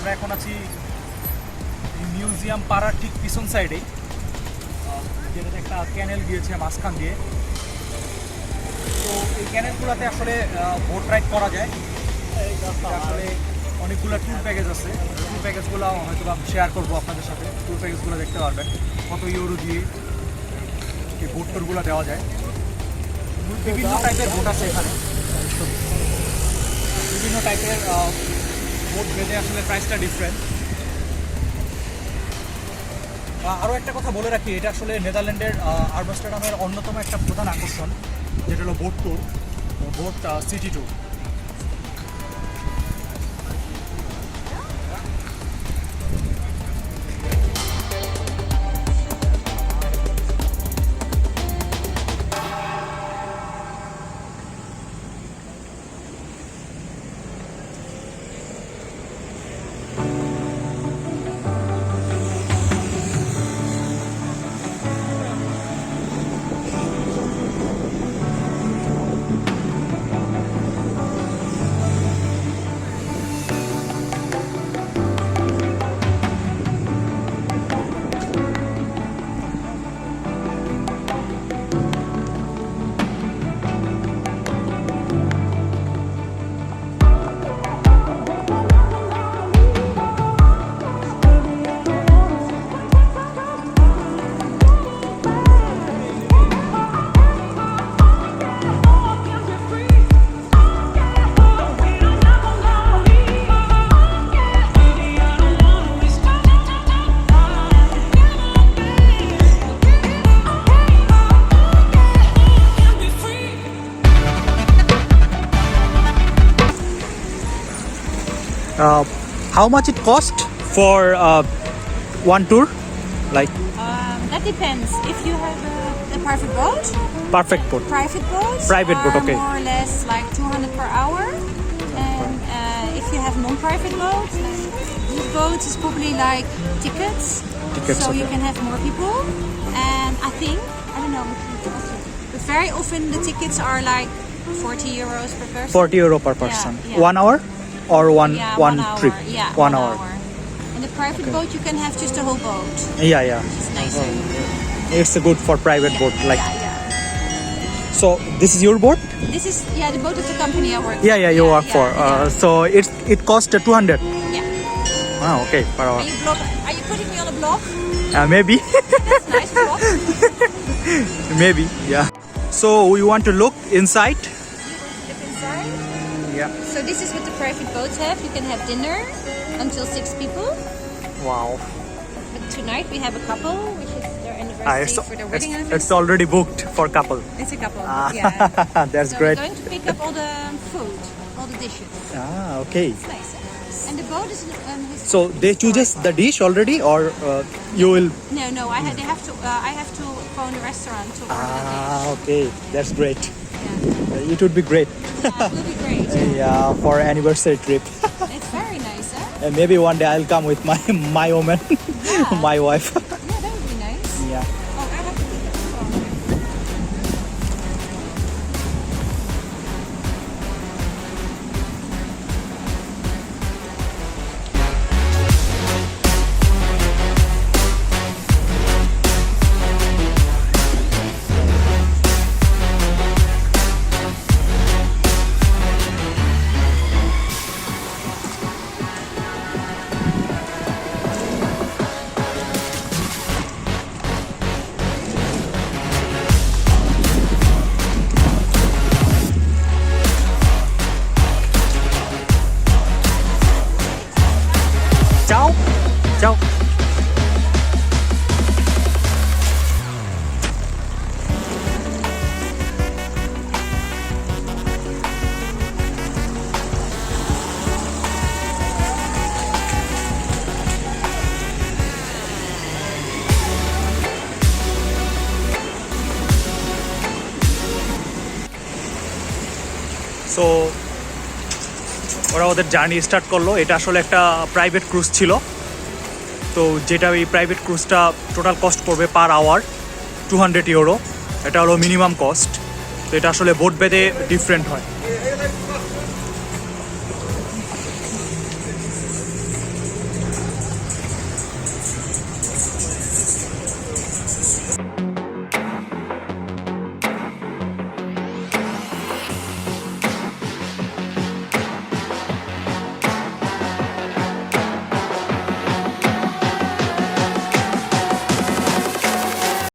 আমরা এখন আছি মিউজিয়াম পাড়ার ঠিক পিছন সাইডেই, যেটাতে একটা ক্যানেল গিয়েছে মাঝখান দিয়ে। তো এই ক্যানেলগুলোতে আসলে বোট রাইড করা যায়। আসলে অনেকগুলো ট্যুর প্যাকেজ আছে, ট্যুর প্যাকেজগুলো হয়তো আমি শেয়ার করবো আপনাদের সাথে। ট্যুর প্যাকেজগুলো দেখতে পারবেন কত ইউরো দিয়ে এই বোট ট্যুরগুলো দেওয়া যায়। বিভিন্ন টাইপের বোট আছে এখানে, বিভিন্ন টাইপের বোট ভেদে আসলে প্রাইসটা ডিফারেন্ট। আরও একটা কথা বলে রাখি, এটা আসলে নেদারল্যান্ডের আমস্টারডামের অন্যতম একটা প্রধান আকর্ষণ, যেটা হলো boat tour, boat city tour. How much it cost for one tour? Like That depends. If you have a private boat, perfect boat. private boats okay. more or less like 200 per hour. And if you have non-private boats, like these boats is probably like tickets, so okay. you can have more people. And I don't know, but very often the tickets are like 40 euros per person. 40 euro per person. Yeah. 1 hour or one hour. trip? Yeah, 1 hour. In the private boat, you can have just a whole boat. Yeah. It's nicer. It's good for private boat. Like Yeah. so, this is your boat? This is the boat of the company I work. Yeah, you work for. So it cost 200. Yeah. Ah, okay, per hour. Are you putting me on a blog? Maybe, That's nice blog. maybe, yeah. So we want to look inside. Look inside. Yeah. So this is what the private boats have. You can have dinner until 6 people. Wow. But tonight we have a couple, which is their anniversary for their wedding anniversary. It's already booked for couple. It's a couple. Yeah. That's So great. we're going to pick up all the food, all the dishes. Okay. It's nice. And the boat is. So they chooses the dish already, or you will? No. They have to. I have to phone the restaurant to order the dish. Okay, that's great. Yeah. It would be great. Yeah, it will be great. Yeah, for anniversary trip. It's very nice, huh? And maybe one day I'll come with my woman, Yeah. my wife. Yeah, that would be nice. Yeah. Oh, I have to pick up the phone. Ciao. So ওরা ওদের journey start করলো। এটা আসলে একটা private cruise ছিল, তো যেটা এই প্রাইভেট ক্রুজটা টোটাল কস্ট করবে পার আওয়ার 200 ইউরো। এটা হলো মিনিমাম কস্ট। তো এটা আসলে বোট বেদে ডিফারেন্ট হয়।